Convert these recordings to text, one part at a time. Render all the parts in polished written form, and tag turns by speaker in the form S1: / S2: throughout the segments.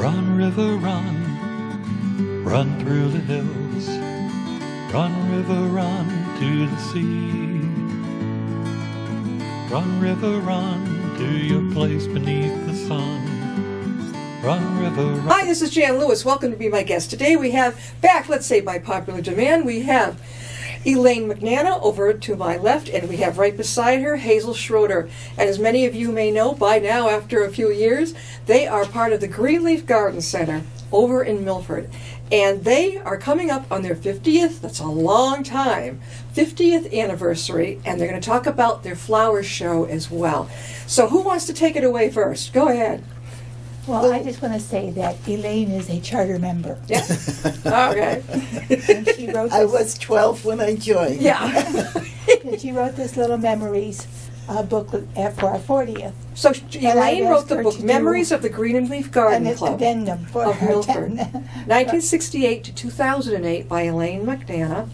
S1: Run, river, run, run through the hills. Run, river, run to the sea. Run, river, run to your place beneath the sun. Run, river, run.
S2: Hi, this is Jan Lewis. Welcome to be my guest. Today we have back, let's say by popular demand, we have Elaine McNana over to my left, and we have right beside her Hazel Schroeder. And as many of you may know by now, after a few years, they are part of the Greenleaf Garden Center over in Milford. And they are coming up on their 50th, that's a long time, 50th anniversary, and they're going to talk about their flowers show as well. So who wants to take it away first? Go ahead.
S3: Well, I just want to say that Elaine is a charter member.
S2: Yeah. Okay.
S3: And she wrote this,
S4: I was 12 when I joined.
S2: Yeah.
S3: and she wrote this little memories booklet for our 40th.
S2: So Elaine wrote
S3: asked
S2: the
S3: her
S2: book
S3: to do
S2: Memories of the Greenleaf Garden
S3: And it's
S2: Club
S3: addendum for
S2: of
S3: her
S2: Milford,
S3: 10.
S2: 1968 to 2008 by Elaine McNana.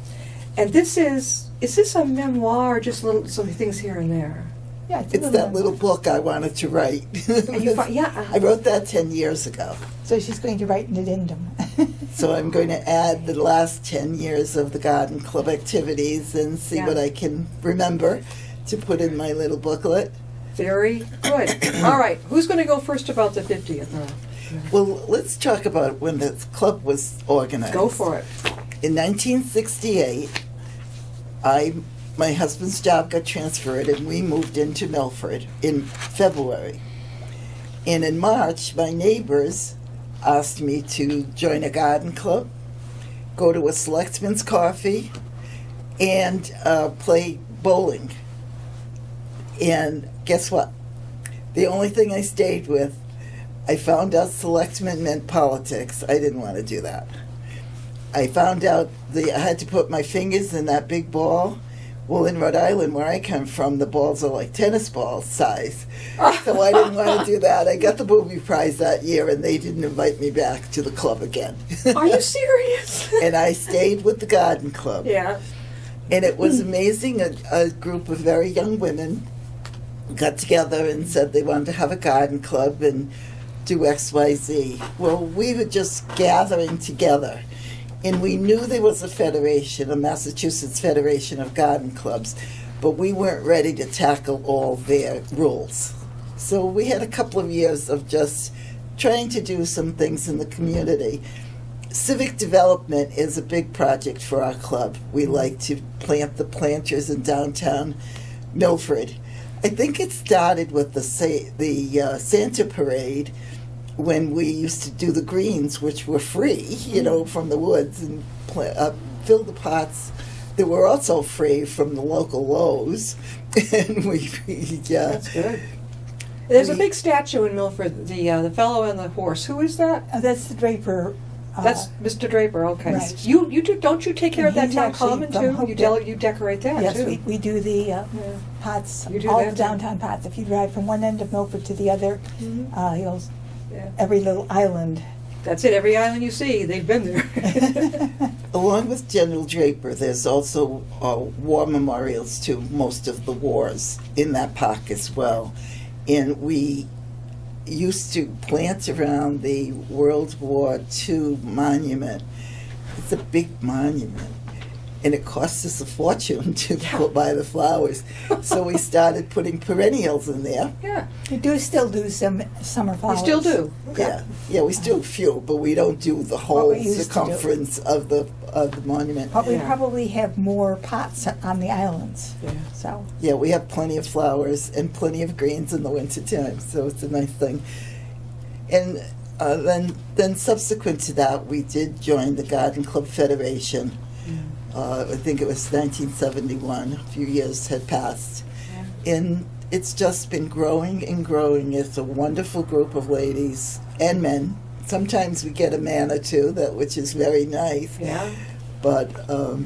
S2: And this is this a memoir or just some things here and there?
S3: Yeah, it's a
S4: It's that
S3: memoir.
S4: little book I wanted to write.
S2: Yeah.
S4: I wrote that 10 years ago.
S3: So she's going to write an addendum.
S4: So I'm going to add the last 10 years of the Garden Club activities and see
S2: Yeah.
S4: what I can remember to put in my little booklet.
S2: Very good. All right. Who's going to go first about the 50th?
S4: Well, let's talk about when the club was organized.
S2: Go for it.
S4: In 1968, my husband's job got transferred and we moved into Milford in February. And in March, my neighbors asked me to join a garden club, go to a selectman's coffee, and play bowling. And guess what? The only thing I stayed with, I found out selectmen meant politics. I didn't want to do that. I found out I had to put my fingers in that big ball. Well, in Rhode Island, where I come from, the balls are like tennis ball size. So I didn't want to do that. I got the booby prize that year, and they didn't invite me back to the club again.
S2: Are you serious?
S4: And I stayed with the garden club.
S2: Yeah.
S4: And it was amazing. A group of very young women got together and said they wanted to have a garden club and do X, Y, Z. Well, we were just gathering together. And we knew there was a federation, a Massachusetts Federation of Garden Clubs, but we weren't ready to tackle all their rules. So we had a couple of years of just trying to do some things in the community. Civic development is a big project for our club. We like to plant the planters in downtown Milford. I think it started with the Santa Parade, when we used to do the greens, which were free, from the woods, and fill the pots that were also free from the local Lowe's. And
S2: That's good. There's a big statue in Milford, the fellow and the horse. Who is that?
S3: That's the Draper.
S2: That's Mr. Draper. Okay.
S3: Right.
S2: You do, don't you take care of that
S3: He's
S2: town
S3: actually
S2: common
S3: from
S2: too?
S3: Hopedale.
S2: You decorate that
S3: Yes,
S2: too.
S3: we do the pots,
S2: You do
S3: all
S2: that
S3: the
S2: too?
S3: downtown pots. If you drive from one end of Milford to the other, you'll
S2: Yeah.
S3: every little island.
S2: That's it. Every island you see, they've been there.
S4: along with General Draper, there's also war memorials to most of the wars in that park as well. And we used to plant around the World War II monument. It's a big monument, and it costs us a fortune to buy the flowers. So we started putting perennials in there.
S2: Yeah.
S3: We do still do some summer
S2: You
S3: flowers.
S2: still do.
S4: Yeah, we still do a few, but we don't do the whole
S3: we used to do.
S4: circumference of the monument.
S3: But we
S2: Yeah.
S3: probably have more pots on the islands.
S2: Yeah.
S3: So
S4: Yeah, we have plenty of flowers and plenty of greens in the wintertime, so it's a nice thing. And then subsequent to that, we did join the Garden Club Federation. I think it was 1971. A few years had passed.
S2: Yeah.
S4: And it's just been growing and growing. It's a wonderful group of ladies and men. Sometimes we get a man or two, which is very nice.
S2: Yeah.
S4: But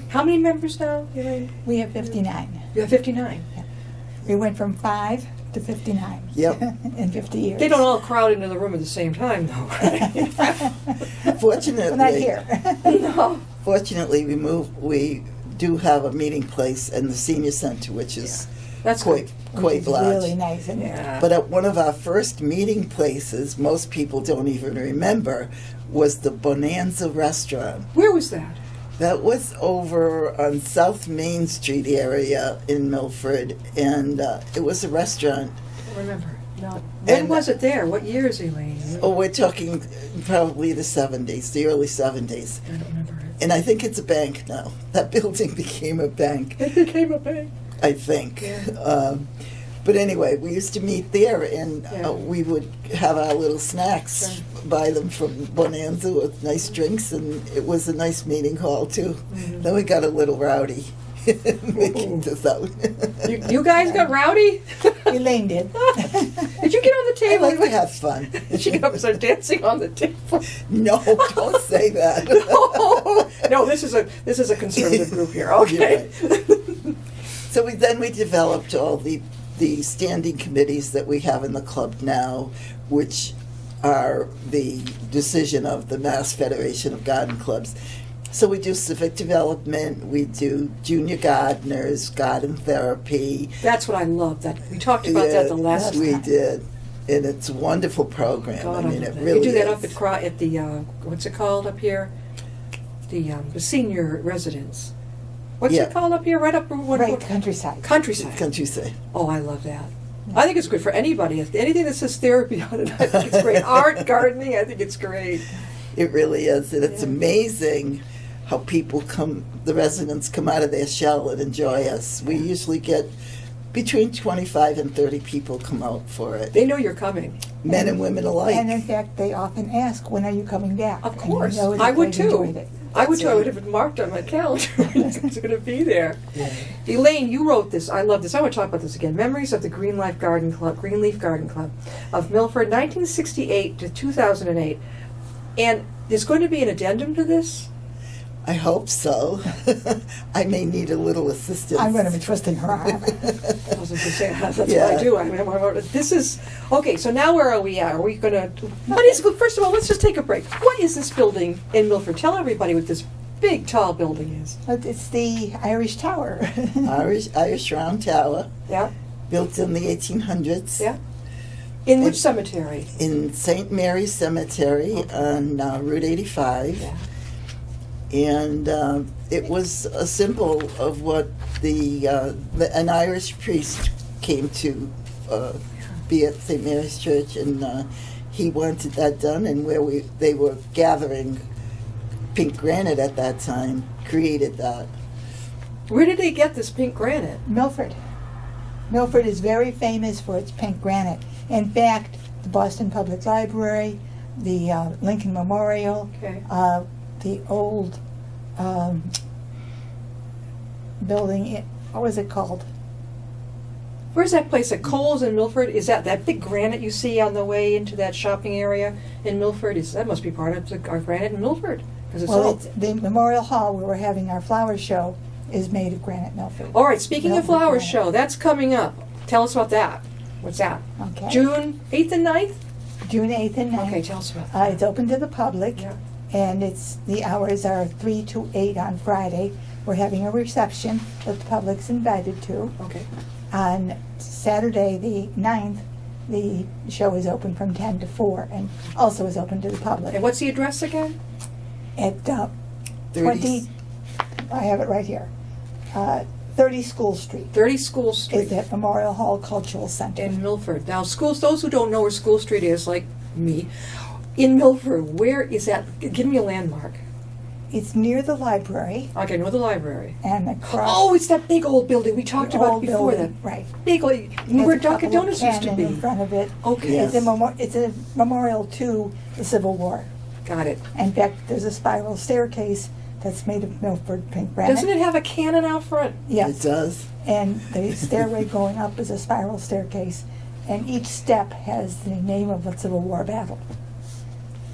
S2: How many members now, Elaine?
S3: we have 59.
S2: You have 59.
S3: We went from 5 to 59.
S4: Yep.
S3: In 50 years.
S2: They don't all crowd into the room at the same time, though, right?
S4: fortunately,
S3: Well, not here.
S2: No.
S4: Fortunately, we do have a meeting place in the senior center, which is
S2: That's
S4: Koi
S3: Which is
S4: Lodge.
S3: really nice. And
S2: Yeah.
S4: But at one of our first meeting places, most people don't even remember, was the Bonanza Restaurant.
S2: Where was that?
S4: That was over on South Main Street area in Milford, and it was a restaurant.
S2: I don't remember. No. When
S4: And-
S2: was it there? What years, Elaine?
S4: Oh, we're talking probably the 70s, the early 70s.
S2: I don't remember it.
S4: And I think it's a bank now. That building became a bank,
S2: It became a bank.
S4: I think.
S2: Yeah.
S4: But anyway, we used to meet there, and
S2: Yeah.
S4: we would have our little snacks, buy them from Bonanza with nice drinks, and it was a nice meeting hall, too.
S2: Mhm.
S4: Then we got a little rowdy. They kicked us out.
S2: You guys got rowdy?
S3: Elaine did.
S2: Did you get on the
S4: I
S2: table?
S4: like to have fun.
S2: She got up and started dancing on the table.
S4: No, don't say that.
S2: No, this is a conservative group here. Okay.
S4: So we developed all the standing committees that we have in the club now, which are the decision of the Mass Federation of Garden Clubs. So we do civic development, we do junior gardeners, garden therapy.
S2: That's what I love. That we talked about that the last
S4: we
S2: time.
S4: did, and it's a wonderful program.
S2: God,
S4: I mean,
S2: love
S4: it
S2: that.
S4: really
S2: You do that
S4: is.
S2: up at the what's it called up here? The senior residence. What's
S4: Yeah.
S2: it called up here? Right up
S3: Right, countryside.
S2: Countryside.
S4: Countryside.
S2: Oh, I love that. I think it's good for anybody. Anything that says therapy on it, I think it's great. Art, gardening, I think it's great.
S4: It really is, and it's
S2: Yeah.
S4: amazing how the residents come out of their shell and enjoy us. We usually get between 25 and 30 people come out for it,
S2: They know you're coming.
S4: men and women alike.
S3: And in fact, they often ask, when are you coming back?
S2: Of
S3: And you
S2: course.
S3: know that
S2: I would
S3: they've
S2: too.
S3: enjoyed it.
S2: I would
S4: That's
S2: too. I
S4: right.
S2: would have it marked on my calendar. It's going to be there. Elaine, you wrote this. I love this. I want to talk about this again. Memories of the Greenleaf Garden Club of Milford, 1968 to 2008. And there's going to be an addendum to this?
S4: I hope so. I may need a little assistance.
S3: I'm going to be twisting her arm.
S2: I was going to say, that's what
S4: Yeah.
S2: I do. I mean, this is, okay, so now where are we at? Are we going to, what is, first of all, let's just take a break. What is this building in Milford? Tell everybody what this big, tall building is.
S3: But it's the Irish Tower.
S4: Irish Round Tower,
S2: Yeah?
S4: built in the 1800s.
S2: Yeah? In which cemetery?
S4: In St. Mary's Cemetery on Route 85.
S2: Yeah.
S4: And it was a symbol of what an Irish priest came to be at St. Mary's Church, and he wanted that done. And where they were gathering pink granite at that time, created that.
S2: Where did they get this pink granite?
S3: Milford. Milford is very famous for its pink granite. In fact, the Boston Public Library, the Lincoln Memorial,
S2: Okay.
S3: the old building, what was it called?
S2: Where's that place at Coles in Milford? Is that big granite you see on the way into that shopping area in Milford? That must be part of our granite in Milford. 'Cause it's
S3: Well,
S2: all.
S3: it's the Memorial Hall where we're having our flower show is made of granite Milford.
S2: All right, speaking of
S3: Milford
S2: Flower
S3: granite.
S2: Show, that's coming up. Tell us about that. What's that?
S3: Okay.
S2: June 8th and 9th?
S3: June 8th and 9th.
S2: Okay, tell us about that.
S3: It's open to the public,
S2: Yeah.
S3: and the hours are 3 to 8 on Friday. We're having a reception that the public's invited to.
S2: Okay.
S3: On Saturday, the 9th, the show is open from 10 to 4 and also is open to the public.
S2: And what's the address again?
S3: At
S4: 30
S3: 20, I have it right here, 30 School Street
S2: 30 School
S3: is
S2: Street
S3: at Memorial Hall Cultural Center.
S2: in Milford. Now, those who don't know where School Street is, like me, in Milford, where is that? Give me a landmark.
S3: It's near the library
S2: Okay, I know the library.
S3: and across
S2: Oh, it's that big old building we talked
S3: the
S2: about
S3: old
S2: before.
S3: building.
S2: That
S3: Right.
S2: big old,
S3: Has
S2: where
S3: a
S2: Dunkin'
S3: couple of
S2: Donuts used to
S3: cannon
S2: be.
S3: in front of it.
S2: Okay,
S4: Yes.
S3: It's a memorial to the Civil War.
S2: got it.
S3: In fact, there's a spiral staircase that's made of Milford pink granite.
S2: Doesn't it have a cannon out front?
S4: It
S3: Yes.
S4: does.
S3: And the stairway going up is a spiral staircase, and each step has the name of a Civil War battle.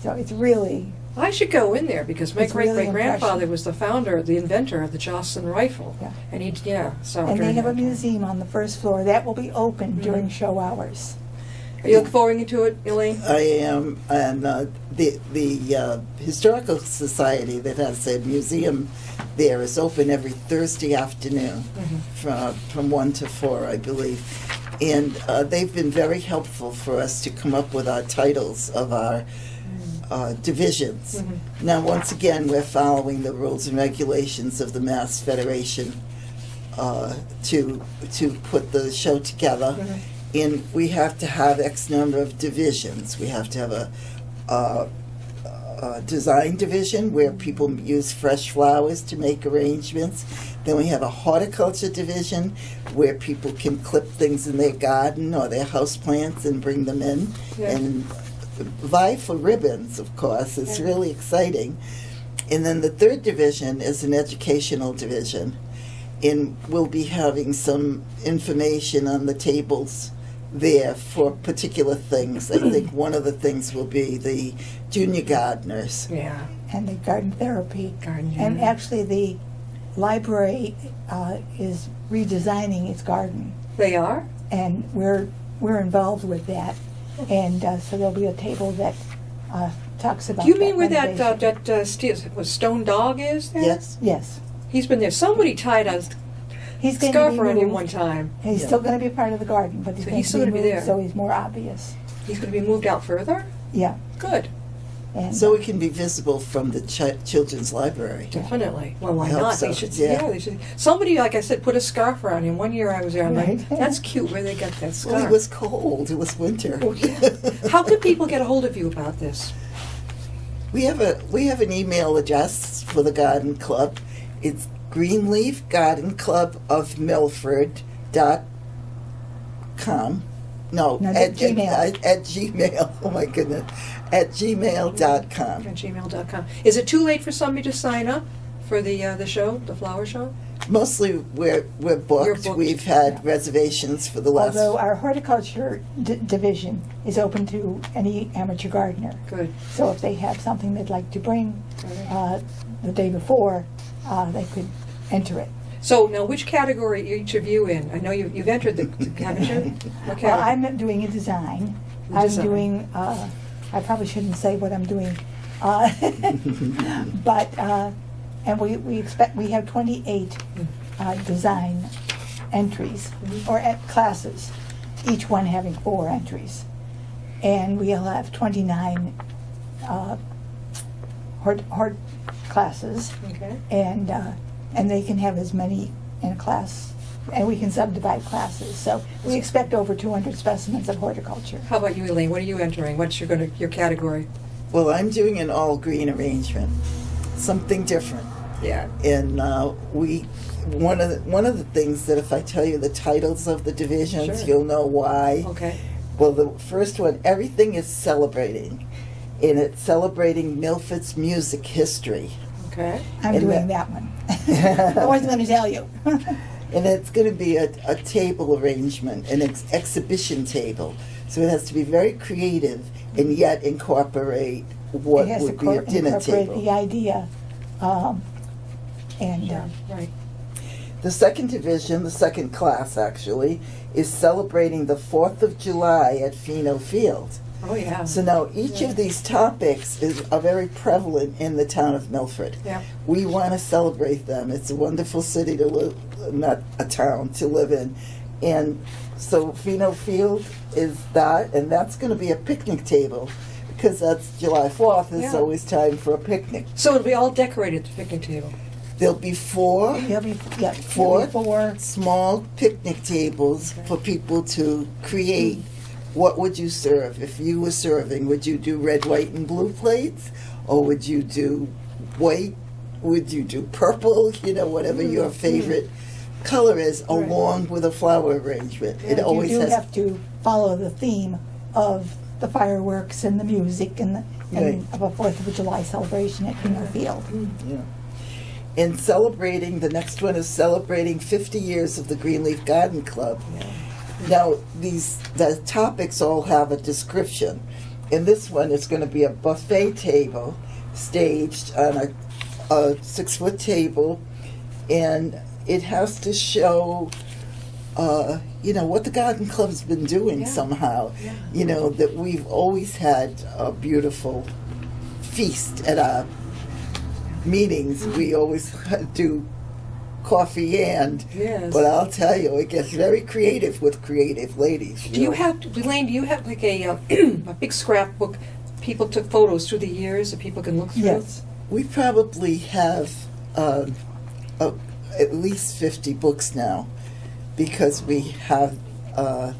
S3: So it's really,
S2: I should go in there because my
S3: It's really
S2: great-great-grandfather
S3: impressive.
S2: was the founder, the inventor of the Johnson rifle.
S3: Yeah.
S2: And so
S3: and they
S2: during
S3: have a
S2: that time.
S3: museum on the first floor that will be open
S2: Mhm.
S3: during show hours.
S2: Are you looking forward to it, Elaine?
S4: I am, and the Historical Society that has a museum there is open every Thursday afternoon from 1 to 4, I believe. And they've been very helpful for us to come up with our titles of our divisions. Now, once again, we're following the rules and regulations of the Mass Federation to put the show together. And we have to have X number of divisions. We have to have a design division where people use fresh flowers to make arrangements. Then we have a horticulture division where people can clip things in their garden or their house plants and bring them in and vie for ribbons, of course. It's really exciting. And then the third division is an educational division. And we'll be having some information on the tables there for particular things. I think one of the things will be the junior gardeners.
S2: Yeah.
S3: And the garden therapy.
S2: Garden,
S3: And actually the library is redesigning its garden.
S2: They are?
S3: And we're involved with that. And so there'll be a table that talks about
S2: Do you mean where that
S3: renovation.
S2: stone dog is there?
S4: Yes.
S3: Yes.
S2: He's been there. Somebody tied a
S3: He's going
S2: scarf
S3: to be
S2: around him
S3: moved.
S2: one time.
S3: He's still going to be part of the garden, but he's
S2: So
S3: going
S2: he's
S3: to
S2: still
S3: be
S2: gonna be
S3: moved
S2: there.
S3: so he's more obvious.
S2: He's going to be moved out further?
S3: Yeah.
S2: Good.
S3: And
S4: So it can be visible from the children's library.
S2: Definitely. Well, why
S4: I hope
S2: not?
S4: so,
S2: They should.
S4: yeah.
S2: They should. Somebody, like I said, put a scarf around him. One year I was there. I'm
S3: Right.
S2: like, that's cute. Where they got that scarf?
S4: Well, it was cold. It was winter.
S2: How can people get a hold of you about this?
S4: We have an email address for the garden club. It's Greenleaf Garden Club of Milford.com. No, at
S3: Gmail.
S4: At Gmail. Oh my goodness. At gmail.com.
S2: At gmail.com. Is it too late for somebody to sign up for the show, the flower show?
S4: Mostly we're booked.
S2: You're booked.
S4: We've had reservations for the last.
S3: although our horticulture division is open to any amateur gardener.
S2: Good.
S3: So if they have something they'd like to bring the day before, they could enter it.
S2: So now, which category are each of you in? I know you've entered the haven't you? What category?
S3: Well, I'm doing a design.
S2: A design.
S3: I'm doing, I probably shouldn't say what I'm doing. But, and we have 28 design entries, or classes, each one having 4 entries. And we'll have 29 hort classes,
S2: Okay.
S3: and they can have as many in a class, and we can subdivide classes. So we expect over 200 specimens of horticulture.
S2: How about you, Elaine? What are you entering? What's your category?
S4: Well, I'm doing an all green arrangement, something different.
S2: Yeah.
S4: And one of the things that if I tell you the titles of the divisions,
S2: Sure.
S4: you'll know why.
S2: Okay.
S4: Well, the first one, everything is celebrating, and it's celebrating Milford's music history.
S2: Okay.
S3: I'm
S4: And
S3: doing that one. I wasn't going to tell you.
S4: And it's going to be a table arrangement, an exhibition table. So it has to be very creative and yet incorporate what
S3: It has
S4: would
S3: to
S4: be a dinner
S3: incorporate
S4: table.
S3: the idea. And
S2: Right.
S4: The second division, the second class actually, is celebrating the 4th of July at Pheno Field.
S2: Oh yeah.
S4: So now each of these topics are very prevalent in the town of Milford.
S2: Yeah.
S4: We want to celebrate them. It's a wonderful city to live, not a town to live in. And so Pheno Field is that, and that's going to be a picnic table because that's July 4th. It's
S2: Yeah.
S4: always time for a picnic.
S2: So it'll be all decorated, the picnic table.
S4: There'll be 4
S3: there'll be, yeah,
S4: Four?
S3: there'll be 4.
S4: small picnic tables for people to create. What would you serve? If you were serving, would you do red, white, and blue plates? Or would you do white? Would you do purple? You know, whatever your favorite color is,
S2: Right.
S4: along with a flower arrangement. It
S3: But
S4: always
S3: you do
S4: has.
S3: have to follow the theme of the fireworks and the music and
S4: Right.
S3: of a 4th of July celebration at Pheno Field.
S4: Yeah. And celebrating, the next one is celebrating 50 years of the Greenleaf Garden Club. Now, the topics all have a description. In this one, it's going to be a buffet table staged on a 6-foot table, and it has to show what the garden club's been doing
S2: Yeah.
S4: somehow.
S2: Yeah.
S4: That we've always had a beautiful feast at our meetings. We always do coffee and,
S2: Yes.
S4: but I'll tell you, it gets very creative with creative ladies.
S2: Do you have, Elaine, do you have like a big scrapbook? People took photos through the years that people can look through?
S3: Yes.
S4: We probably have at least 50 books now, because we have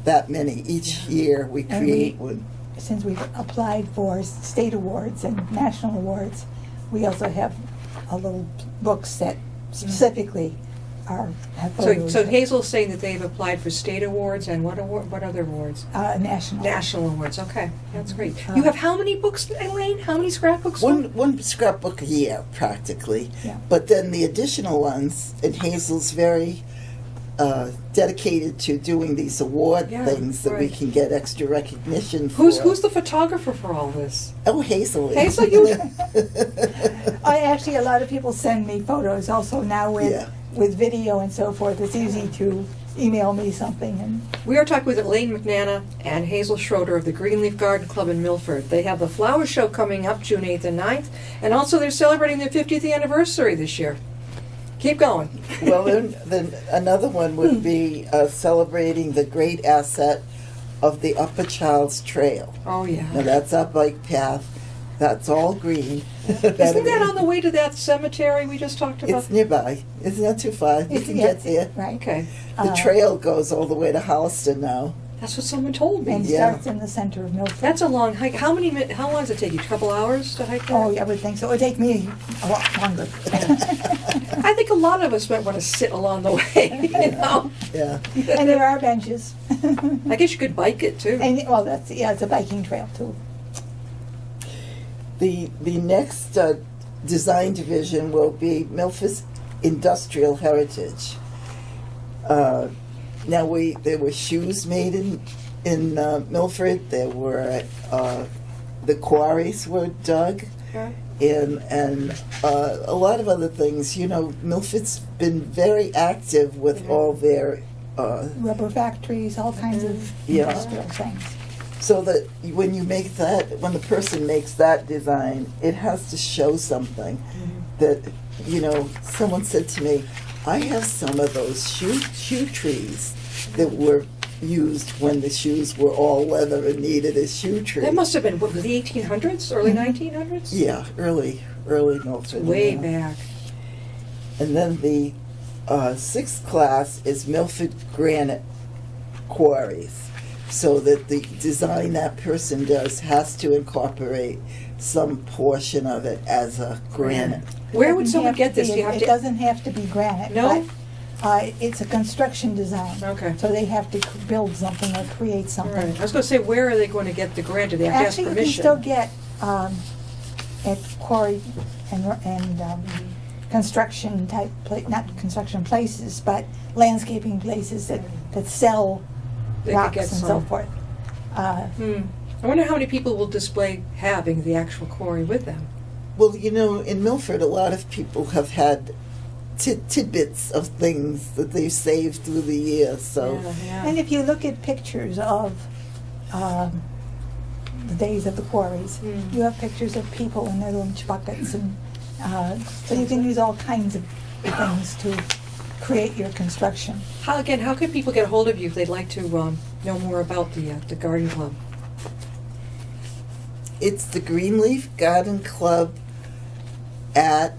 S4: that many. Each year we
S3: And
S4: create one.
S3: Since we've applied for state awards and national awards, we also have a little books that specifically have photos.
S2: So Hazel's saying that they've applied for state awards and what other awards?
S3: National.
S2: National awards, okay. That's great.
S3: Uh,
S2: You have how many books, Elaine? How many scrapbooks?
S4: One scrapbook a year, practically.
S3: Yeah.
S4: But then the additional ones, and Hazel's very dedicated to doing these award
S2: Yeah,
S4: things that we
S2: right.
S4: can get extra recognition for.
S2: Who's the photographer for all this?
S4: Oh, Hazel.
S2: Hazel, you-
S3: Actually, a lot of people send me photos also now
S4: Yeah.
S3: with video and so forth. It's easy to email me something and
S2: We are talking with Elaine McNana and Hazel Schroeder of the Greenleaf Garden Club in Milford. They have the flower show coming up June 8th and 9th, and also they're celebrating their 50th anniversary this year. Keep going.
S4: Well, then another one would be celebrating the great asset of the Upper Childs Trail.
S2: Oh,
S4: Now,
S2: yeah.
S4: that's our bike path. That's all green.
S2: Isn't that on the way to that cemetery we just talked about?
S4: It's nearby. It's not too far. You can get there.
S3: right.
S2: Okay.
S4: The trail goes all the way to Holliston now.
S2: That's what someone told me.
S3: And
S4: Yeah.
S3: starts in the center of Milford.
S2: That's a long hike. How long does it take you? A couple hours to hike that?
S3: Oh, I would think so. It would take me a lot longer.
S2: I think a lot of us might want to sit along the way, you know?
S4: Yeah.
S3: And there are benches.
S2: I guess you could bike it too.
S3: And, well, it's a biking trail too.
S4: The next design division will be Milford's Industrial Heritage. Now there were shoes made in Milford. There were the quarries were dug,
S2: Yeah.
S4: and a lot of other things. Milford's been very active with all their
S3: Rubber factories, all kinds of
S4: Yeah.
S3: industrial things.
S4: so that when the person makes that design, it has to show something. That someone said to me, I have some of those shoe trees that were used when the shoes were all leather and needed a shoe tree.
S2: That must have been, what, the 1800s, early 1900s?
S4: Yeah, early Milford.
S2: Way
S4: yeah.
S2: back.
S4: And then the sixth class is Milford Granite Quarries, so that the design that person does has to incorporate some portion of it as a granite.
S2: Where would
S3: Doesn't
S2: someone
S3: have
S2: get
S3: to
S2: this?
S3: be-
S2: Do you have
S3: It
S2: to?
S3: doesn't have to be granite.
S2: No?
S3: But it's a construction design.
S2: Okay.
S3: So they have to build something or create
S2: All
S3: something.
S2: right. I was going to say, where are they going to get the grant? Do they have to ask
S3: Actually, you can
S2: permission?
S3: still get at quarry and construction type, not construction places, but landscaping places that sell
S2: They could
S3: rocks
S2: get
S3: and so
S2: some.
S3: forth.
S2: I wonder how many people will display having the actual quarry with them.
S4: Well, in Milford, a lot of people have had tidbits of things that they've saved through the years. So,
S2: Yeah.
S3: And if you look at pictures of the days of the quarries, you have pictures of people in their lunch buckets, and so you can use all kinds of things to create your construction.
S2: How can people get a hold of you if they'd like to know more about the garden club?
S4: it's the Greenleaf Garden Club at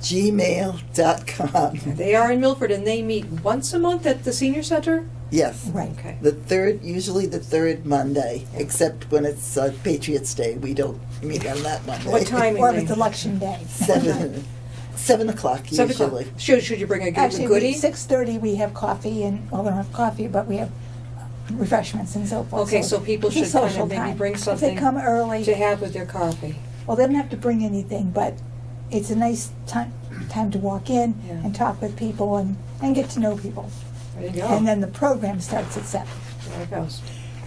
S4: gmail.com.
S2: They are in Milford, and they meet once a month at the senior center.
S4: Yes.
S3: Right.
S2: Okay.
S4: Usually the third Monday, except when it's Patriots Day. We don't meet on that Monday.
S2: What time?
S3: Or if it's election day.
S4: 7 o'clock
S2: 7
S4: usually.
S2: o'clock. Should you bring a
S3: Actually,
S2: goodie?
S3: 6:30 we have coffee, and well, we don't have coffee, but we have refreshments and so forth.
S2: Okay, so people
S3: it's a
S2: should kind of
S3: social
S2: maybe
S3: time.
S2: bring
S3: If
S2: something
S3: they come early,
S2: to have with their coffee.
S3: well, they don't have to bring anything, but it's a nice time to walk in
S2: Yeah.
S3: and talk with people and get to know people.
S2: There you go.
S3: And then the program starts at 7.
S2: There it goes.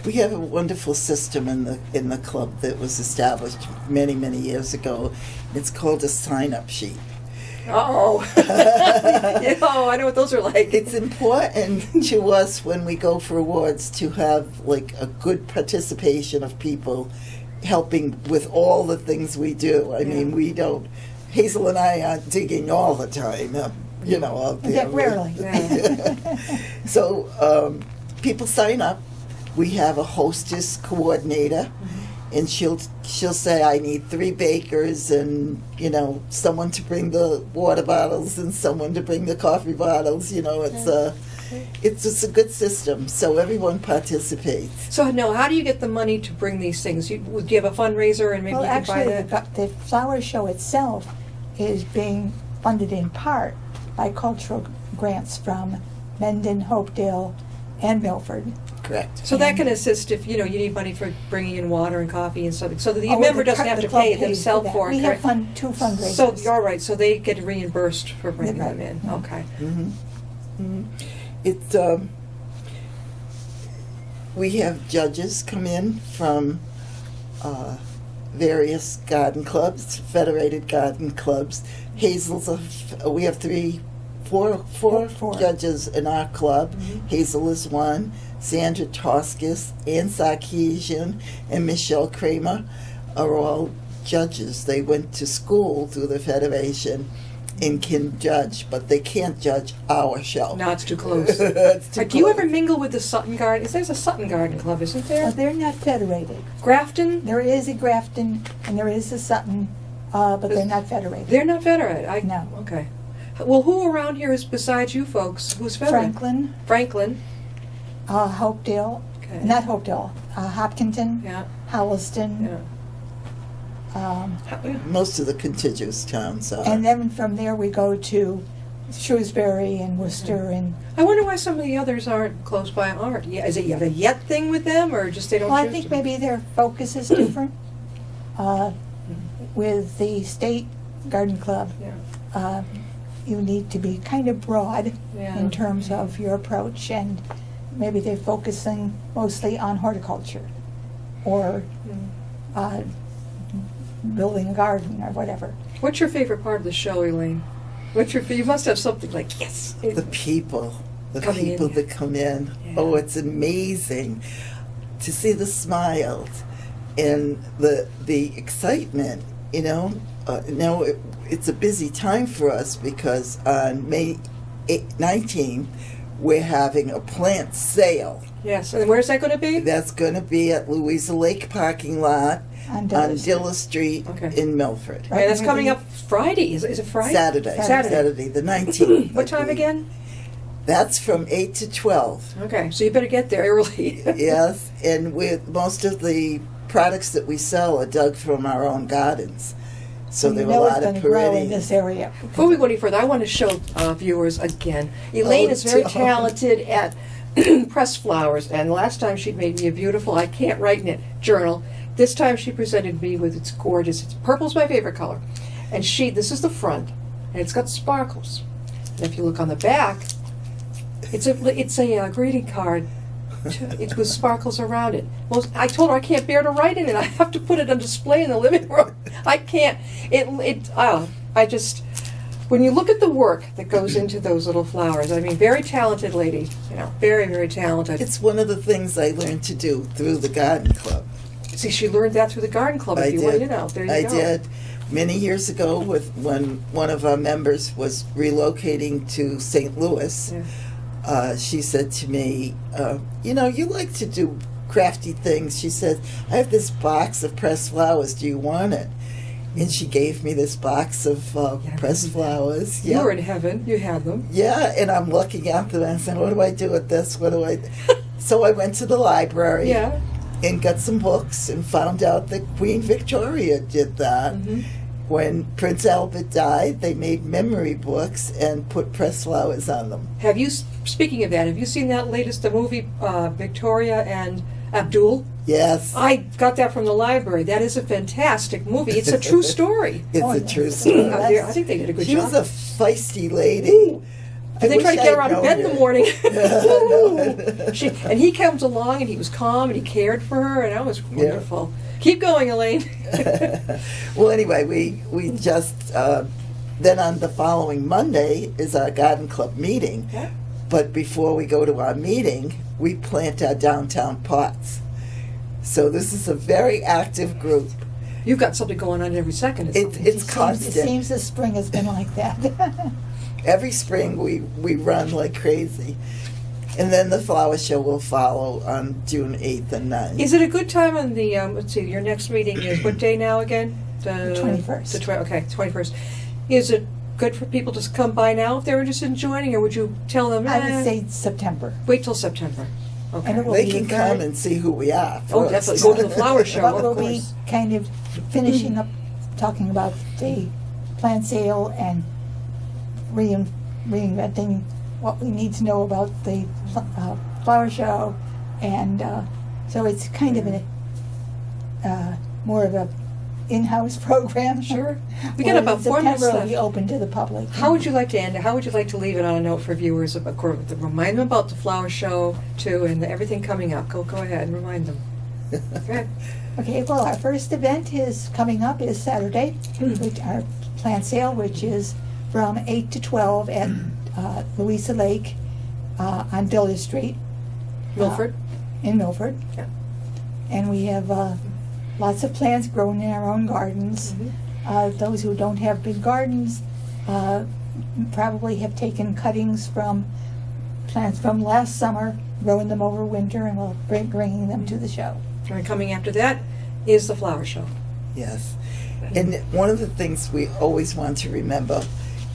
S4: We have a wonderful system in the club that was established many, many years ago. It's called a sign-up sheet.
S2: Oh, I know what those are like.
S4: It's important to us when we go for awards to have like a good participation of people helping with all the things we do. I mean, we don't, Hazel and I aren't digging all the time, out there.
S3: Yeah, rarely.
S4: So people sign up. We have a hostess coordinator, and she'll say, I need 3 bakers and, someone to bring the water bottles and someone to bring the coffee bottles. It's just a good system, so everyone participates.
S2: So now, how do you get the money to bring these things? Do you have a fundraiser and maybe
S3: Well,
S2: you can buy
S3: actually,
S2: that?
S3: the flower show itself is being funded in part by cultural grants from Mendon, Hopedale, and Milford.
S4: Correct.
S2: So that can assist if, you need money for bringing in water and coffee and something, so that the
S3: Oh,
S2: member
S3: the
S2: doesn't
S3: cl-
S2: have
S3: the
S2: to
S3: club
S2: pay it
S3: pays
S2: themselves
S3: that.
S2: for it.
S3: We have
S2: correct?
S3: 2 fundraisers.
S2: So, you're right, so they get reimbursed for bringing
S3: Right.
S2: them in, okay.
S4: It's we have judges come in from various garden clubs, federated garden clubs. Hazel's we have four
S3: Four.
S4: judges in our club. Hazel is one. Sandra Toskis, Ann Sarkeesian, and Michelle Kramer are all judges. They went to school through the federation and can judge, but they can't judge our show.
S2: No, it's too close.
S4: It's too
S2: Do you
S4: close.
S2: ever mingle with the Sutton Garden? There's a Sutton Garden Club, isn't there?
S3: They're not federated.
S2: Grafton?
S3: There is a Grafton and there is a Sutton, but they're not federated.
S2: They're not federated.
S3: No.
S2: Okay. Well, who around here is, besides you folks, who's federated?
S3: Franklin,
S2: Franklin.
S3: Hopedale,
S2: Okay.
S3: not Hopedale, Hopkinton,
S2: Yeah.
S3: Holliston,
S2: Yeah.
S4: Most of the contiguous towns are.
S3: and then from there we go to Shrewsbury and Worcester and
S2: I wonder why some of the others aren't close by aren't. Yeah, is it you have a yet thing with them, or just they don't
S3: well, I
S2: choose
S3: think
S2: to?
S3: maybe their focus is different. With the State Garden Club,
S2: Yeah.
S3: you need to be kind of broad
S2: Yeah.
S3: in terms of your approach, and maybe they're focusing mostly on horticulture or building a garden or whatever.
S2: What's your favorite part of the show, Elaine? You must have something like, yes.
S4: The people
S2: Coming in.
S4: that come in.
S2: Yeah.
S4: Oh, it's amazing to see the smiles and the excitement. Now it's a busy time for us because on May 19th we're having a plant sale.
S2: Yes, and where's that going to be?
S4: That's going to be at Louisa Lake parking lot
S3: On
S4: on
S3: Dilla
S4: Dilla Street
S2: Okay.
S4: in Milford.
S3: Right.
S2: Okay, that's coming up Friday. Is it Friday?
S4: Saturday,
S2: Saturday.
S4: the 19th.
S2: What time again?
S4: That's from 8 to 12.
S2: Okay, so you better get there early.
S4: Yes, and with most of the products that we sell are dug from our own gardens. So there
S3: you
S4: are a
S3: know it's
S4: lot
S3: going
S4: of
S3: to grow in
S4: pretty.
S3: this area.
S2: Before we go any further, I want to show viewers again. Elaine is very
S4: don't.
S2: talented at pressed flowers, and last time she made me a beautiful, I can't write in it, journal. This time she presented me with, it's gorgeous. Purple's my favorite color. And this is the front, and it's got sparkles. And if you look on the back, it's a greeting card. It's with sparkles around it. Well, I told her I can't bear to write in it. I have to put it on display in the living room. I can't. When you look at the work that goes into those little flowers, I mean, very talented lady. Very, very talented.
S4: It's one of the things I learned to do through the garden club.
S2: See, she learned that through the garden club.
S4: I
S2: If you
S4: did.
S2: want, there you
S4: I
S2: go.
S4: did many years ago when one of our members was relocating to St. Louis.
S2: Yeah.
S4: She said to me, you like to do crafty things. She said, I have this box of pressed flowers. Do you want it? And she gave me this box of pressed flowers.
S2: You were in heaven. You had them.
S4: Yeah, and I'm looking at them and I'm saying, what do I do with this? What do I do? So I went to the library
S2: Yeah.
S4: and got some books and found out that Queen Victoria did that.
S2: Mm-hmm.
S4: When Prince Albert died, they made memory books and put pressed flowers on them.
S2: Speaking of that, have you seen the movie Victoria and Abdul?
S4: Yes,
S2: I got that from the library. That is a fantastic movie. It's a true story.
S4: it's
S3: Oh,
S4: a
S3: yeah.
S4: true story.
S2: I think they did a good
S4: She
S2: job.
S4: was a feisty lady.
S2: Ooh. And they
S4: wish
S2: tried to
S4: I
S2: get her
S4: had
S2: out of bed in
S4: known
S2: the
S4: her.
S2: morning.
S4: I know.
S2: And he comes along and he was calm and he cared for her, and that was wonderful. Keep going, Elaine.
S4: Well, anyway, we just then on the following Monday is our garden club meeting.
S2: Yeah.
S4: But before we go to our meeting, we plant our downtown pots. So this is a very active group.
S2: You've got something going on every second.
S4: It's constant.
S3: It seems the spring has been like that.
S4: Every spring we run like crazy. And then the flower show will follow on June 8th and 9th.
S2: Is it a good time on the, let's see, your next meeting is what day now again?
S3: The 21st.
S2: Okay, 21st. Is it good for people to come by now if they're interested in joining, or would you tell them,
S3: I would say September.
S2: wait till September? Okay.
S3: And it will
S4: They
S3: be
S4: can
S3: very-
S4: come and see who we are
S2: Oh,
S4: first.
S2: definitely. Go to the flower show,
S3: But
S2: of
S3: we'll be
S2: course.
S3: kind of finishing up, talking about the plant sale and reinventing what we need to know about the flower show, and so it's kind of a more of a in-house program.
S2: Sure. We got about 4 minutes
S3: September will
S2: left.
S3: be open to the public.
S2: How would you like to end it? How would you like to leave it on a note for viewers? Of course, remind them about the flower show too, and everything coming up. Go ahead and remind them. Go ahead.
S3: Okay, well, our first event is coming up is Saturday, which our plant sale, which is from 8 to 12 at Louisa Lake on Diller Street.
S2: Milford.
S3: In Milford.
S2: Yeah.
S3: And we have lots of plants grown in our own gardens. Those who don't have big gardens probably have taken cuttings from plants from last summer, growing them over winter, and we'll bringing them to the show.
S2: And coming after that is the flower show.
S4: Yes. And one of the things we always want to remember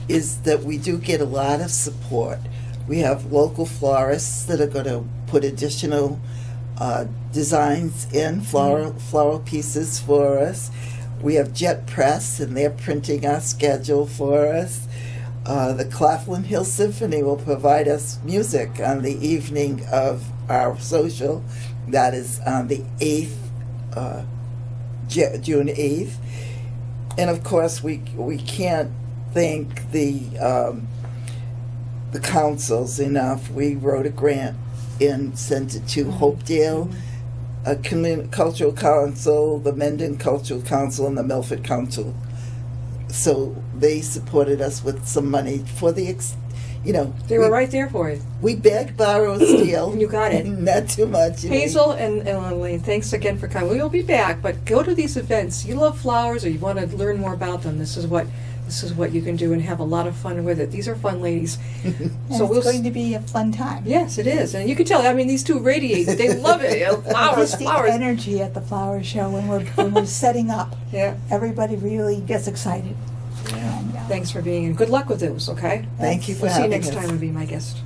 S4: is that we do get a lot of support. We have local florists that are going to put additional designs in, floral pieces for us. We have Jet Press, and they're printing our schedule for us. The Claflin Hill Symphony will provide us music on the evening of our social. That is on the 8th, June 8th. And of course, we can't thank the councils enough. We wrote a grant and sent it to Hopedale Cultural Council, the Mendon Cultural Council, and the Milford Council. So they supported us with some money for the,
S2: They were right there for you.
S4: We beg, borrow, steal.
S2: You got it.
S4: Not too much.
S2: Hazel and Elaine, thanks again for coming. We will be back, but go to these events. You love flowers, or you want to learn more about them. This is what you can do and have a lot of fun with it. These are fun ladies.
S3: And it's going to be a fun time.
S2: Yes, it is, and you can tell. I mean, these two radiate. They love it. Flowers,
S3: Just the
S2: flowers.
S3: energy at the flower show when we're setting up.
S2: Yeah.
S3: Everybody really gets excited. And,
S2: Thanks for being in. Good luck with those. Okay.
S4: Thank you for
S2: We'll see you
S4: having
S2: next
S4: us.
S2: time and be my guest.